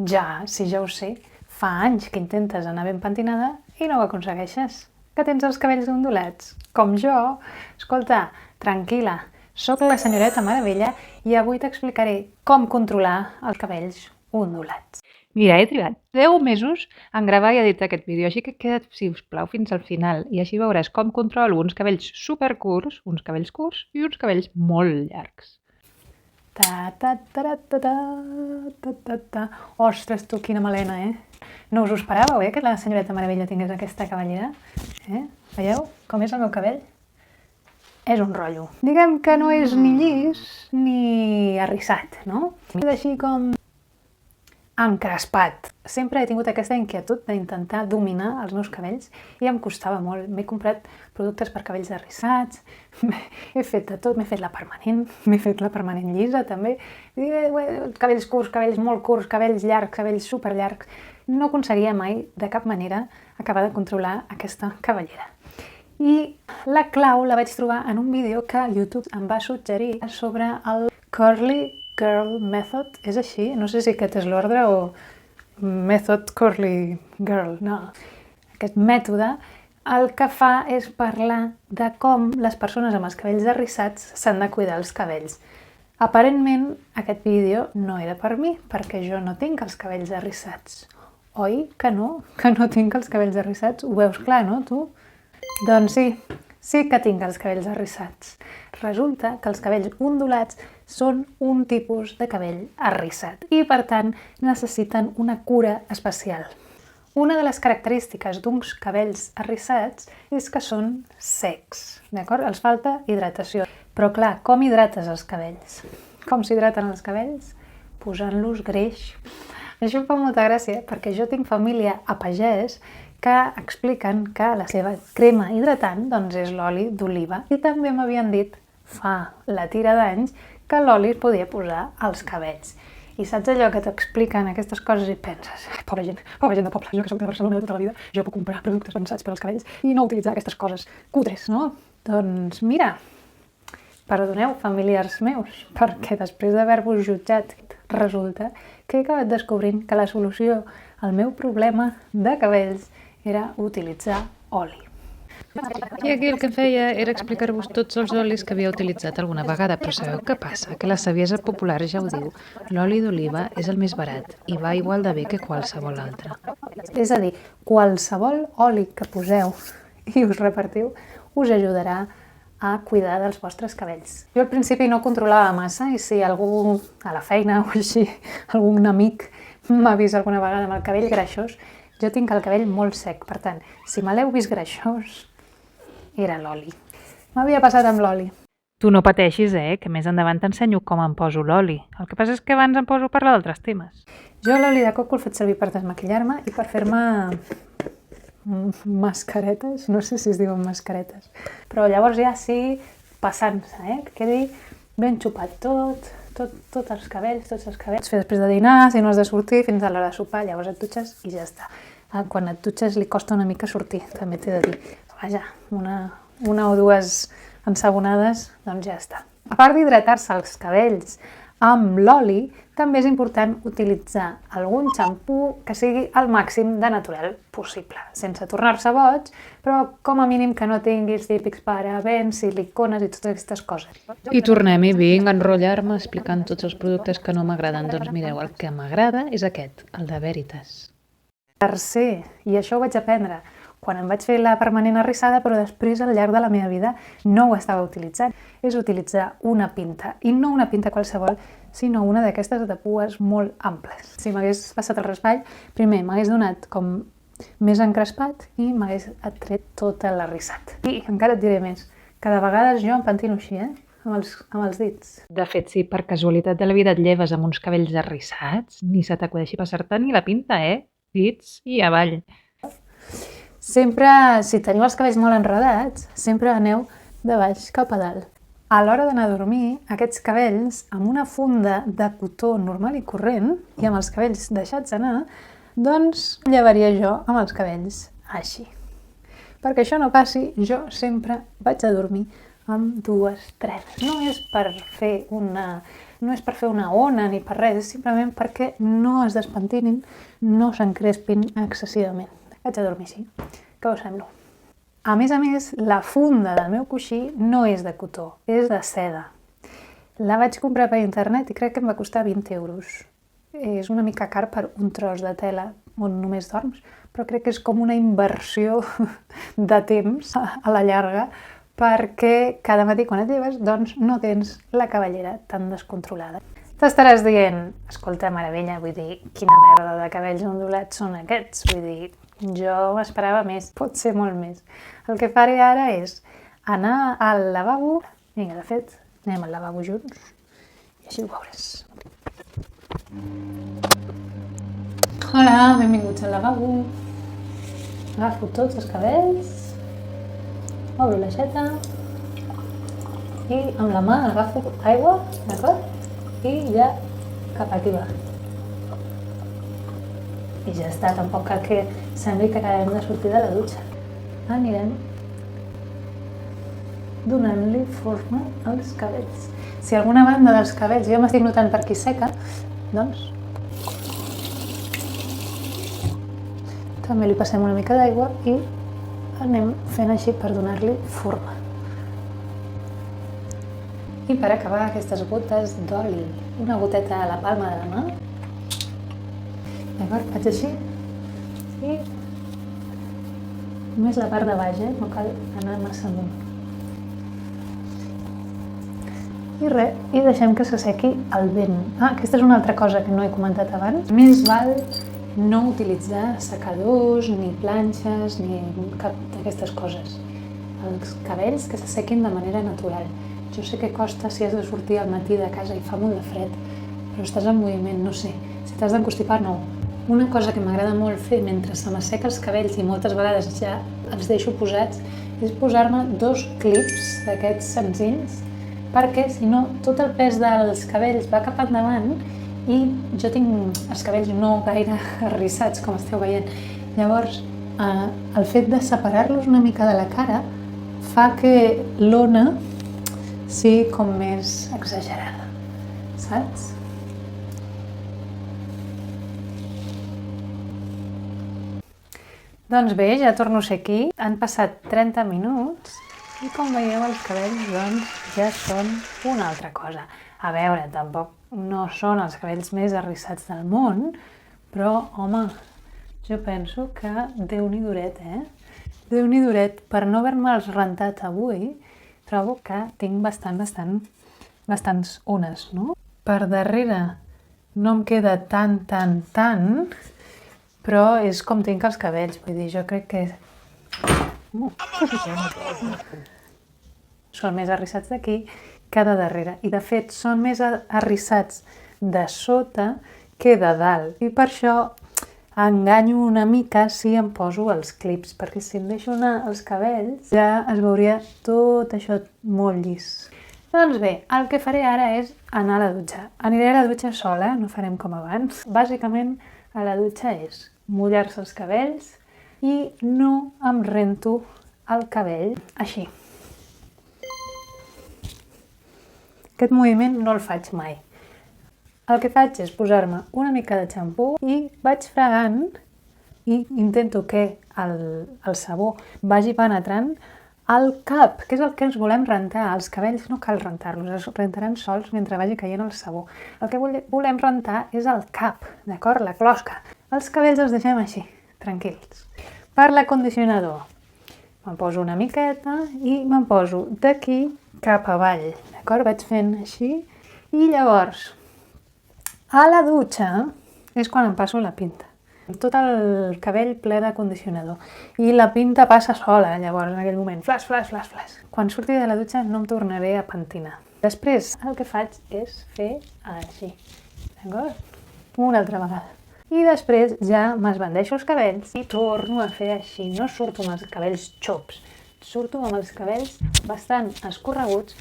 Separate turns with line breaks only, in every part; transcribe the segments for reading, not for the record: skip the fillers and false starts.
Ja, sí, ja ho sé. Fa anys que intentes anar ben pentinada i no ho aconsegueixes. Que tens els cabells ondulats, com jo. Escolta, tranquil·la, sóc la senyoreta Meravella i avui t'explicaré com controlar els cabells ondulats. Mira, he trigat 10 mesos en gravar i editar aquest vídeo, així que queda't, si us plau, fins al final i així veuràs com controlo uns cabells supercurts, uns cabells curts i uns cabells molt llargs. Ostres, tu, quina melena, No us ho esperàveu, que la senyoreta Meravella tingués aquesta cabellera? Veieu com és el meu cabell? És un rotllo. Diguem que no és ni llis ni arrissat, no? És així com encrespat. Sempre he tingut aquesta inquietud d'intentar dominar els meus cabells i em costava molt. M'he comprat productes per cabells arrissats, he fet de tot, m'he fet la permanent llisa també, cabells curts, cabells molt curts, cabells llargs, cabells superllargs. No aconseguia mai, de cap manera, acabar de controlar aquesta cabellera. I la clau la vaig trobar en un vídeo que YouTube em va suggerir sobre el Curly Girl Method. És així? No sé si aquest és l'ordre o Method Curly Girl. No. Aquest mètode el que fa és parlar de com les persones amb els cabells arrissats s'han de cuidar els cabells. Aparentment, aquest vídeo no era per mi, perquè jo no tinc els cabells arrissats. Oi que no? Que no tinc els cabells arrissats? Ho veus clar, no, tu? Doncs sí que tinc els cabells arrissats. Resulta que els cabells ondulats són un tipus de cabell arrissat i, per tant, necessiten una cura especial. Una de les característiques d'uns cabells arrissats és que són secs, d'acord? Els falta hidratació. Però clar, com hidrates els cabells? Com s'hidraten els cabells? Posant-los greix. Això em fa molta gràcia perquè jo tinc família a pagès que expliquen que la seva crema hidratant doncs, és l'oli d'oliva. I també m'havien dit fa la tira d'anys que l'oli es podia posar als cabells. I saps allò que t'expliquen aquestes coses i penses, pobra gent de poble, jo que soc de Barcelona de tota la vida, jo puc comprar productes pensats per als cabells i no utilitzar aquestes coses cutres, no? Doncs mira, perdoneu, familiars meus, perquè després d'haver-vos jutjat resulta que he acabat descobrint que la solució al meu problema de cabells era utilitzar oli. I aquí el que feia era explicar-vos tots els olis que havia utilitzat alguna vegada, però sabeu què passa? Que la saviesa popular ja ho diu. L'oli d'oliva és el més barat i va igual de bé que qualsevol altre. És a dir, qualsevol oli que poseu i us repartiu us ajudarà a cuidar dels vostres cabells. Jo al principi no controlava massa i si algú a la feina o així, algun amic m'ha vist alguna vegada amb el cabell greixós, jo tinc el cabell molt sec, per tant, si me l'heu vist greixós, era l'oli. M'havia passat amb l'oli. Tu no pateixis, que més endavant t'ensenyo com em poso l'oli. El que passa és que abans em poso a parlar d'altres temes. Jo l'oli de coco el faig servir per desmaquillar-me i per fer-me mascaretes, no sé si es diuen mascaretes, però llavors ja sí, passant-se, que quedi ben xupat tots els cabells. Fer després de dinar, si no has de sortir, fins a l'hora de sopar, llavors et dutxes i ja està. Quan et dutxes li costa una mica sortir, també t'he de dir. Vaja, una o dues ensabonades, doncs ja està. A part d'hidratar-se els cabells amb l'oli, també és important utilitzar algun xampú que sigui al màxim de natural possible, sense tornar-se boig, però com a mínim que no tinguis típics parabens, silicones i totes aquestes coses. I tornem-hi, vinc a enrotllar-me explicant tots els productes que no m'agraden. Doncs mireu, el que m'agrada és aquest, el de Veritas. Tercer, i això ho vaig aprendre quan em vaig fer la permanent arrissada, però després al llarg de la meva vida no ho estava utilitzant. És utilitzar una pinta, i no una pinta qualsevol, sinó una d'aquestes de pues molt amples. Si m'hagués passat el raspall, primer m'hagués donat com més encrespat i m'hagués atret tot l'arrissat. I encara et diré més, que de vegades jo em pentino així, amb els dits. De fet, si per casualitat de la vida et lleves amb uns cabells arrissats, ni se t'acudeixi passar-te ni la pinta, dits i avall. Sempre, si teniu els cabells molt enredats, sempre aneu de baix cap a dalt. A l'hora d'anar a dormir, aquests cabells, amb una funda de cotó normal i corrent, i amb els cabells deixats anar, doncs llevaria jo amb els cabells així. Perquè això no passi, jo sempre vaig a dormir amb 2 trenes. No és per fer una ona ni per res, és simplement perquè no es despentinin, no s'encrespin excessivament. Vaig a dormir així. Què us sembla? A més, la funda del meu coixí no és de cotó, és de seda. La vaig comprar per internet i crec que em va costar 20 euros. És una mica car per un tros de tela on només dorms, però crec que és com una inversió de temps a la llarga perquè cada matí quan et lleves doncs no tens la cabellera tan descontrolada. T'estaràs dient, escolta, meravella, vull dir, quina merda de cabells ondulats són aquests? Vull dir, jo m'esperava més, pot ser molt més. El que faré ara és anar al lavabo. Vinga, de fet, anem al lavabo junts i així ho veuràs. Hola, benvinguts al lavabo. Agafo tots els cabells, obro l'aixeta i amb la mà agafo aigua, d'acord? I ja cap aquí va. I ja està, tampoc cal que sembli que acabem de sortir de la dutxa. Anirem donant-li forma als cabells. Si alguna banda dels cabells jo m'estic notant per aquí seca, doncs també li passem una mica d'aigua i anem fent així per donar-li forma. I per acabar, aquestes gotes d'oli, una goteta a la palma de la mà. D'acord, faig així i només la part de baix, no cal anar massa amunt. I res, i deixem que s'assequi al vent. Aquesta és una altra cosa que no he comentat abans. Més val no utilitzar secadors, ni planxes, ni cap d'aquestes coses. Els cabells que s'assequin de manera natural. Jo sé que costa si has de sortir al matí de casa i fa molt de fred, però estàs en moviment, no sé. Si t'has d'enconstipar, no. Una cosa que m'agrada molt fer mentre se m'asseca els cabells i moltes vegades ja els deixo posats és posar-me 2 clips d'aquests senzills perquè si no tot el pes dels cabells va cap endavant i jo tinc els cabells no gaire arrissats com esteu veient. Llavors el fet de separar-los una mica de la cara fa que l'ona sigui com més exagerada, saps? Doncs bé, ja torno a ser aquí. Han passat 30 minuts i com veieu els cabells doncs ja són una altra cosa. A veure, tampoc no són els cabells més arrissats del món, però home, jo penso que Déu-n'hi-duret, Déu-n'hi-duret, per no haver-me'ls rentat avui, trobo que tinc bastants ones, no? Per darrere no em queda tant, però és com tinc els cabells, vull dir, jo crec que són més arrissats d'aquí que de darrere. I de fet són més arrissats de sota que de dalt. I per això enganyo una mica si em poso els clips, perquè si em deixo anar els cabells ja es veuria tot això molt llis. Doncs bé, el que faré ara és anar a la dutxa. Aniré a la dutxa sola, no farem com abans. Bàsicament, a la dutxa és mullar-se els cabells i no em rento el cabell així. Aquest moviment no el faig mai. El que faig és posar-me una mica de xampú i vaig fregant i intento que el sabó vagi penetrant al cap, que és el que ens volem rentar. Els cabells no cal rentar-los, es rentaran sols mentre vagi caient el sabó. El que volem rentar és el cap, d'acord? La closca. Els cabells els deixem així, tranquils. Per l'acondicionador, me'n poso una miqueta i me'n poso d'aquí cap avall, d'acord? Vaig fent així i llavors a la dutxa és quan em passo la pinta. Tot el cabell ple de condicionador. I la pinta passa sola, llavors, en aquell moment. Flash, flash, flash, flash. Quan surti de la dutxa no em tornaré a pentinar. Després, el que faig és fer així, d'acord? Una altra vegada. I després ja m'esbandeixo els cabells i torno a fer així. No surto amb els cabells xops, surto amb els cabells bastant escorreguts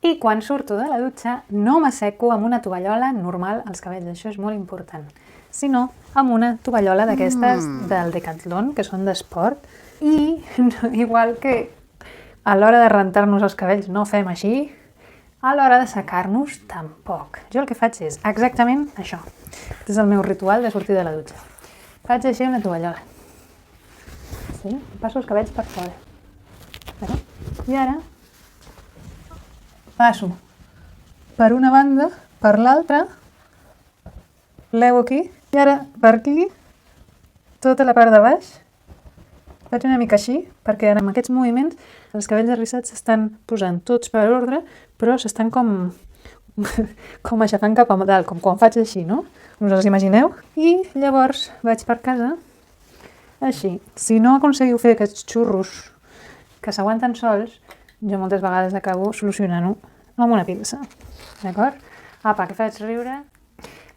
i quan surto de la dutxa no m'asseco amb una tovallola normal els cabells, això és molt important, sinó amb una tovallola d'aquestes del Decathlon, que són d'esport, i igual que a l'hora de rentar-nos els cabells no fem així, a l'hora de secar-nos tampoc. Jo el que faig és exactament això. Aquest és el meu ritual de sortir de la dutxa. Faig així una tovallola. Sí? Passo els cabells per fora. I ara passo per una banda, per l'altra, lego aquí, i ara per aquí, tota la part de baix. Faig una mica així, perquè amb aquests moviments els cabells arrissats s'estan posant tots per ordre, però s'estan com aixafant cap a dalt, com quan faig així, no? Us els imagineu? I llavors vaig per casa, així. Si no aconseguiu fer aquests xurros que s'aguanten sols, jo moltes vegades acabo solucionant-ho amb una pinça. D'acord? Apa, que faig riure.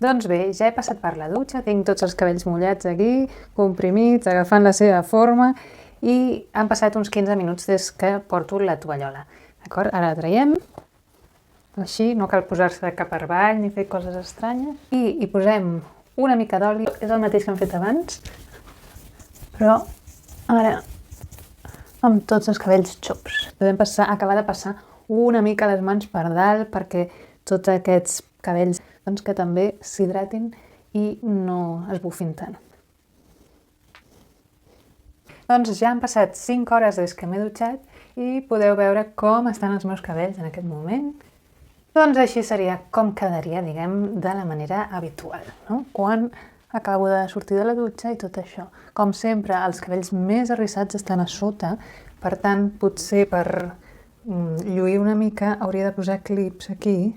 Doncs bé, ja he passat per la dutxa, tinc tots els cabells mullats aquí, comprimits, agafant la seva forma, i han passat uns 15 minuts des que porto la tovallola. D'acord? Ara la traiem. Així, no cal posar-se cap per avall ni fer coses estranyes. I hi posem una mica d'oli. És el mateix que hem fet abans, però ara amb tots els cabells xups. Podem acabar de passar una mica les mans per dalt perquè tots aquests cabells que també s'hidratin i no es bufin tant. Doncs ja han passat 5 hores des que m'he dutxat i podeu veure com estan els meus cabells en aquest moment. Doncs així seria com quedaria, diguem, de la manera habitual, no? Quan acabo de sortir de la dutxa i tot això. Com sempre, els cabells més arrissats estan a sota, per tant, potser per lluir una mica hauria de posar clips aquí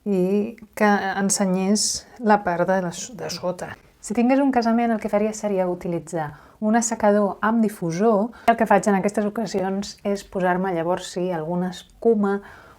i que ensenyés la part de sota. Si tingués un casament, el que faria seria utilitzar un assecador amb difusor. El que faig en aquestes ocasions és posar-me llavors sí alguna escuma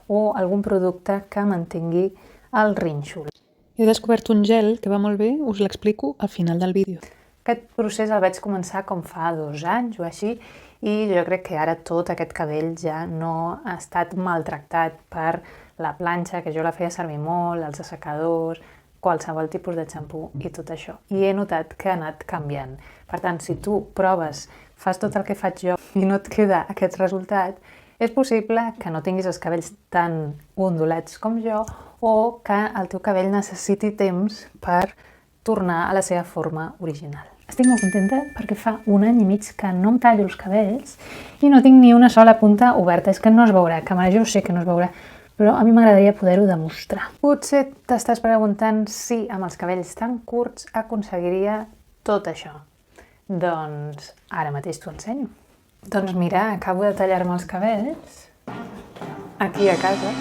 o algun producte que mantingui el rínxol. He descobert un gel que va molt bé, us l'explico al final del vídeo. Aquest procés el vaig començar com fa 2 anys o així, i jo crec que ara tot aquest cabell ja no ha estat maltractat per la planxa, que jo la feia servir molt, els assecadors, qualsevol tipus de xampú i tot això. I he notat que ha anat canviant. Per tant, si tu proves, fas tot el que faig jo i no et queda aquest resultat, és possible que no tinguis els cabells tan ondulats com jo o que el teu cabell necessiti temps per tornar a la seva forma original. Estic molt contenta perquè fa 1 any i mig que no em tallo els cabells i no tinc ni una sola punta oberta. És que no es veurà, a càmera jo sé que no es veurà, però a mi m'agradaria poder-ho demostrar. Potser t'estàs preguntant si amb els cabells tan curts aconseguiria tot això. Doncs ara mateix t'ho ensenyo. Doncs mira, acabo de tallar-me els cabells aquí a casa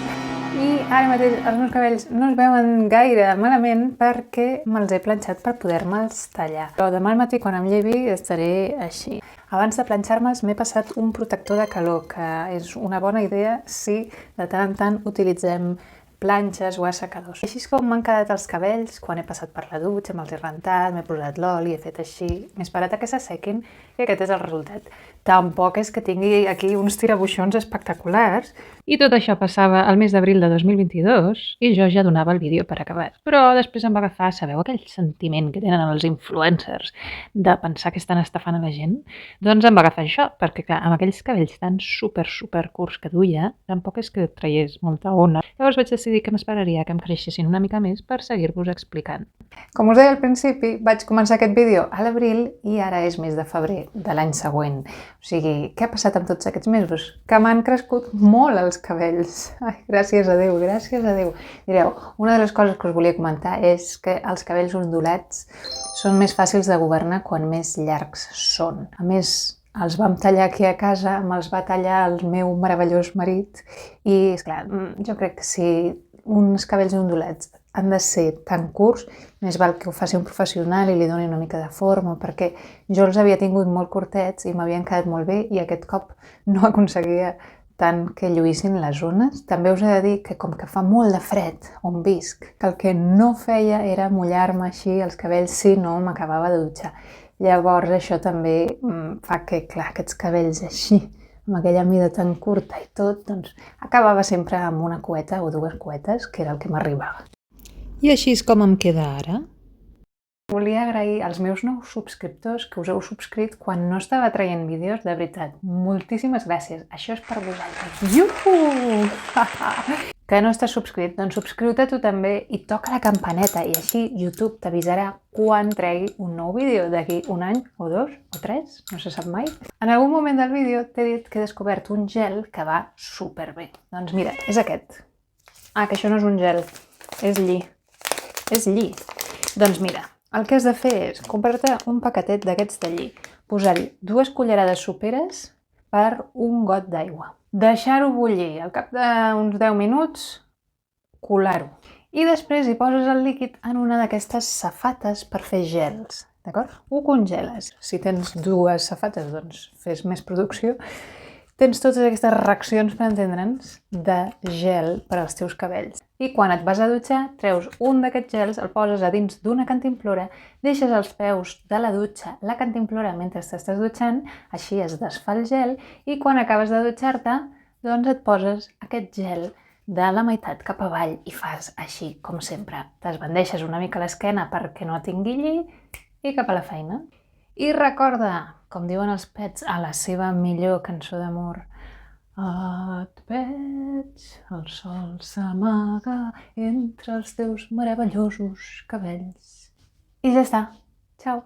i ara mateix els meus cabells no es veuen gaire malament perquè me'ls he planxat per poder-me'ls tallar. Però demà al matí quan em llevi estaré així. Abans de planxar-me'ls m'he passat un protector de calor, que és una bona idea si de tant en tant utilitzem planxes o assecadors. Així és com m'han quedat els cabells quan he passat per la dutxa, me'ls he rentat, m'he posat l'oli, he fet així. M'he esperat a que s'assequin i aquest és el resultat. Tampoc és que tingui aquí uns tirabuixons espectaculars. I tot això passava al mes d'abril de 2022 i jo ja donava el vídeo per acabat. Però després em va agafar, sabeu aquell sentiment que tenen els influencers de pensar que estan estafant a la gent? Doncs em va agafar això, perquè clar, amb aquells cabells tan super curts que duia, tampoc és que traiés molta ona. Llavors vaig decidir que m'esperaria que em creixessin una mica més per seguir-vos explicant. Com us deia al principi, vaig començar aquest vídeo a l'abril i ara és mes de febrer de l'any següent. O sigui, què ha passat amb tots aquests mesos? Que m'han crescut molt els cabells. Ai, gràcies a Déu, gràcies a Déu. Direu, una de les coses que us volia comentar és que els cabells ondulats són més fàcils de governar quan més llargs són. A més, els vam tallar aquí a casa, me'ls va tallar el meu meravellós marit i, esclar, jo crec que si uns cabells ondulats han de ser tan curts, més val que ho faci un professional i li doni una mica de forma, perquè jo els havia tingut molt curtets i m'havien quedat molt bé i aquest cop no aconseguia tant que lluïssin les zones. També us he de dir que com que fa molt de fred on visc, que el que no feia era mullar-me així els cabells si no m'acabava de dutxar. Llavors això també fa que, clar, aquests cabells així, amb aquella mida tan curta i tot, doncs acabava sempre amb una cueta o 2 cuetes, que era el que m'arribava. I així és com em queda ara. Volia agrair als meus nous subscriptors que us heu subscrit quan no estava traient vídeos, de veritat. Moltíssimes gràcies. Això és per vosaltres. Iuhu! Que no estàs subscrit? Doncs subscriu-te tu també i toca la campaneta i així YouTube t'avisarà quan tregui un nou vídeo d'aquí un any o 2 o 3, no se sap mai. En algun moment del vídeo t'he dit que he descobert un gel que va superbé. Doncs mira, és aquest. Ah, que això no és un gel, és lli. És lli. Doncs mira, el que has de fer és comprar-te un paquetet d'aquests de lli, posar-hi 2 cullerades soperes per un got d'aigua. Deixar-ho bullir, al cap d'uns 10 minuts, colar-ho. I després hi poses el líquid en una d'aquestes safates per fer gels, d'acord? Ho congeles. Si tens 2 safates, doncs fes més producció. Tens totes aquestes reaccions, per entendre'ns, de gel per als teus cabells. I quan et vas a dutxar, treus un d'aquests gels, el poses a dins d'una cantimplora, deixes als peus de la dutxa la cantimplora mentre t'estàs dutxant, així es desfà el gel, i quan acabes de dutxar-te, doncs et poses aquest gel de la meitat cap avall i fas així, com sempre. T'esbandeixes una mica l'esquena perquè no tingui lli i cap a la feina. I recorda, com diuen els Pets a la seva millor cançó d'amor, et veig, el sol s'amaga entre els teus meravellosos cabells. I ja està. Ciao.